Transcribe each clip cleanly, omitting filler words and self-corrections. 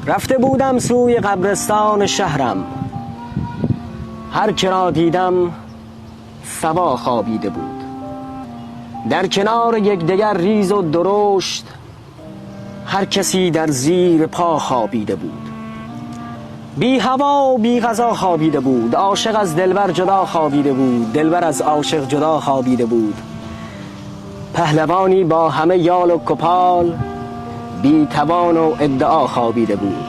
رفته بودم سوی قبرستان شهرم، هر که را دیدم صبا خوابیده بود. در کنار یکدیگر ریز و درشت، هر کسی در زیر پا خوابیده بود. بی هوا و بی غذا خوابیده بود. عاشق از دلبر جدا خوابیده بود، دلبر از عاشق جدا خوابیده بود. پهلوانی با همه یال و کپال، بی توان و ادعا خوابیده بود.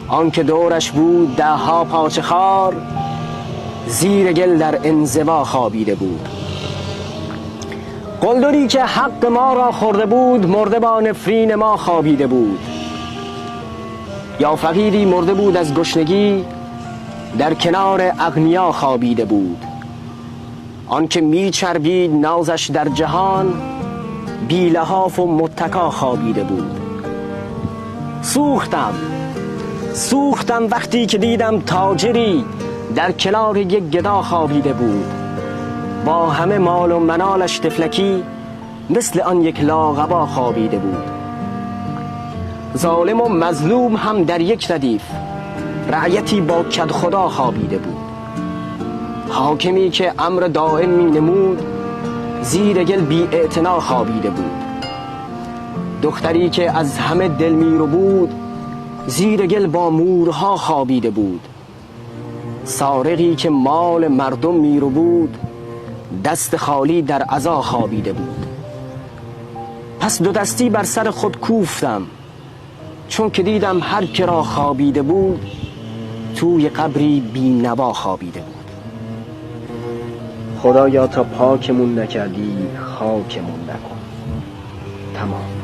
آن که دورش بود دهها پاچه خار، زیر گل در انزوا خوابیده بود. قلدری که حق ما را خورده بود، مرده با نفرین ما خوابیده بود. یا فقیری مرده بود از گشنگی، در کنار اغنیا خوابیده بود. آن که می چربید نازش در جهان، بی لحاف و متکا خوابیده بود. سوختم وقتی که دیدم تاجری در کنار یک گدا خوابیده بود. با همه مال و منالش طفلکی، مثل آن یک لاغبا خوابیده بود. ظالم و مظلوم هم در یک ردیف، رعیتی با کدخدا خوابیده بود. حاکمی که امر دائم می نمود، زیر گل بی اعتنا خوابیده بود. دختری که از همه دل می رو بود، زیر گل با مورها خوابیده بود. سارقی که مال مردم می رو بود، دست خالی در عزا خوابیده بود. پس دو دستی بر سر خود کوفتم، چون که دیدم هر که را خوابیده بود، توی قبری بی نوا خوابیده بود. خدایا تا پاکمون نکردی خاکمون نکن. تمام.